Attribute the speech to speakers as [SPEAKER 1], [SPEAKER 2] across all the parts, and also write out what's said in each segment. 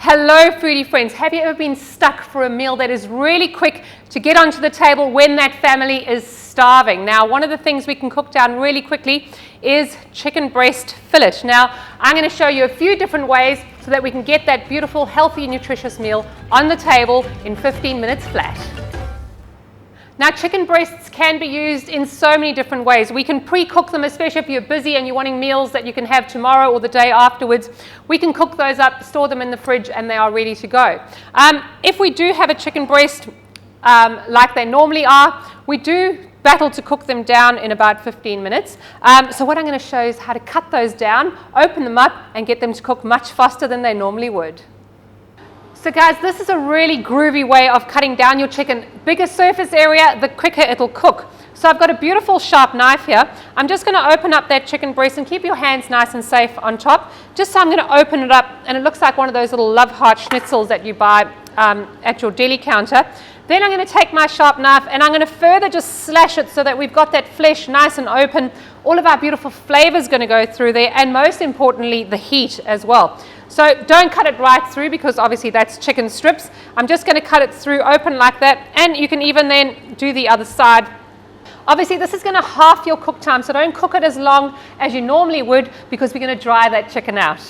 [SPEAKER 1] Hello foodie friends, have you ever been stuck for a meal that is really quick to get onto the table when that family is starving? Now, one of the things we can cook down really quickly is chicken breast fillet. Now, I'm going to show you a few different ways so that we can get that beautiful, healthy, nutritious meal on the table in 15 minutes flat. Now, chicken breasts can be used in so many different ways. We can pre-cook them, especially if you're busy and you're wanting meals that you can have tomorrow or the day afterwards. We can cook those up, store them in the fridge, and they are ready to go. If we do have a chicken breast like they normally are, we do battle to cook them down in about 15 minutes. So what I'm going to show is how to cut those down, open them up, and get them to cook much faster than they normally would. So guys, this is a really groovy way of cutting down your chicken. Bigger surface area, the quicker it'll cook. So I've got a beautiful sharp knife here. I'm just going to open up that chicken breast and keep your hands nice and safe on top. Just so I'm going to open it up, and it looks like one of those little love heart schnitzels that you buy at your deli counter. Then I'm going to take my sharp knife and I'm going to further just slash it so that we've got that flesh nice and open. All of our beautiful flavor is going to go through there, and most importantly, the heat as well. So don't cut it right through because obviously that's chicken strips. I'm just going to cut it through open like that, and you can even then do the other side. Obviously this is going to half your cook time, so don't cook it as long as you normally would because we're going to dry that chicken out.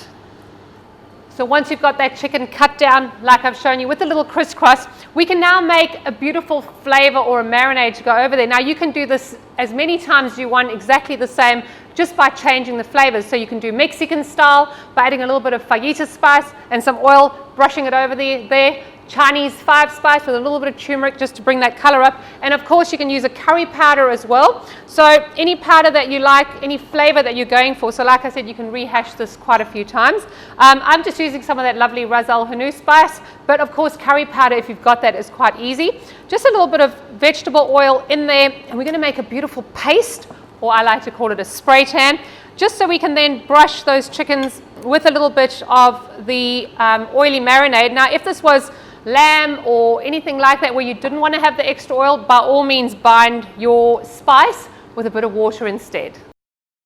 [SPEAKER 1] So once you've got that chicken cut down like I've shown you with a little crisscross, we can now make a beautiful flavor or a marinade to go over there. Now you can do this as many times as you want, exactly the same, just by changing the flavors. So you can do Mexican style by adding a little bit of fajita spice and some oil, brushing it over there. Chinese 5 spice with a little bit of turmeric just to bring that color up. And of course you can use a curry powder as well. So any powder that you like, any flavor that you're going for. So like I said, you can rehash this quite a few times. I'm just using some of that lovely Ras Al Hanout spice, but of course curry powder, if you've got that, is quite easy. Just a little bit of vegetable oil in there, and we're going to make a beautiful paste, or I like to call it a spray tan, just so we can then brush those chickens with a little bit of the oily marinade. Now if this was lamb or anything like that where you didn't want to have the extra oil, by all means bind your spice with a bit of water instead.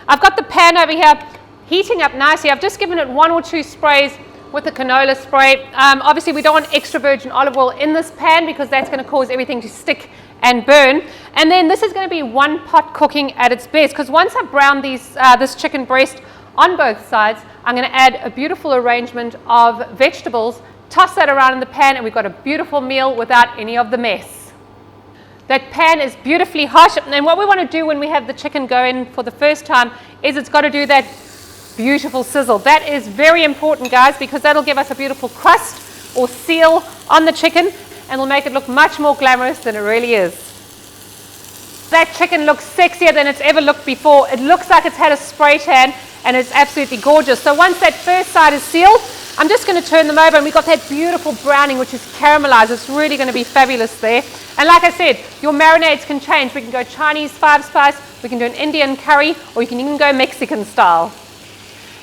[SPEAKER 1] I've got the pan over here heating up nicely. I've just given it 1 or 2 sprays with the canola spray. Obviously we don't want extra virgin olive oil in this pan because that's going to cause everything to stick and burn. And then this is going to be one pot cooking at its best, because once I brown this chicken breast on both sides, I'm going to add a beautiful arrangement of vegetables, toss that around in the pan, and we've got a beautiful meal without any of the mess. That pan is beautifully hot, and what we want to do when we have the chicken go in for the first time is it's got to do that beautiful sizzle. That is very important, guys, because that'll give us a beautiful crust or seal on the chicken, and will make it look much more glamorous than it really is. That chicken looks sexier than it's ever looked before. It looks like it's had a spray tan, and it's absolutely gorgeous. So once that first side is sealed, I'm just going to turn them over, and we've got that beautiful browning which is caramelized. It's really going to be fabulous there. And like I said, your marinades can change. We can go Chinese 5 spice, we can do an Indian curry, or you can even go Mexican style.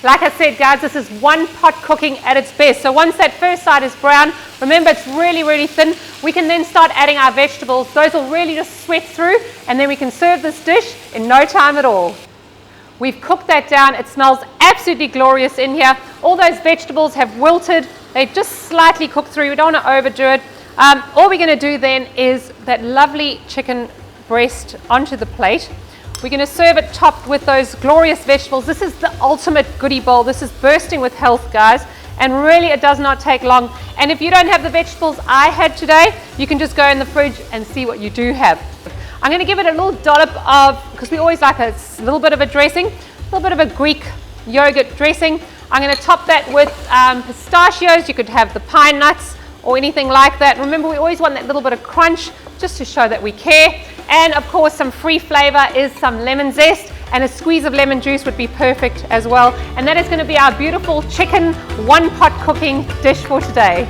[SPEAKER 1] Like I said, guys, this is one pot cooking at its best. So once that first side is brown, remember it's really, really thin. We can then start adding our svegetables. Those will really just sweat through, and then we can serve this dish in no time at all. We've cooked that down. It smells absolutely glorious in here. All those vegetables have wilted. They've just slightly cooked through. We don't want to overdo it. All we're going to do then is that lovely chicken breast onto the plate. We're going to serve it topped with those glorious vegetables. This is the ultimate goodie bowl. This is bursting with health, guys. And really, it does not take long. And if you don't have the vegetables I had today, you can just go in the fridge and see what you do have. I'm going to give it a little dollop of, because we always like a little bit of a dressing, a little bit of a Greek yogurt dressing. I'm going to top that with pistachios. You could have the pine nuts or anything like that. Remember, we always want that little bit of crunch just to show that we care. And of course, some free flavor is some lemon zest, and a squeeze of lemon juice would be perfect as well. And that is going to be our beautiful chicken one pot cooking dish for today.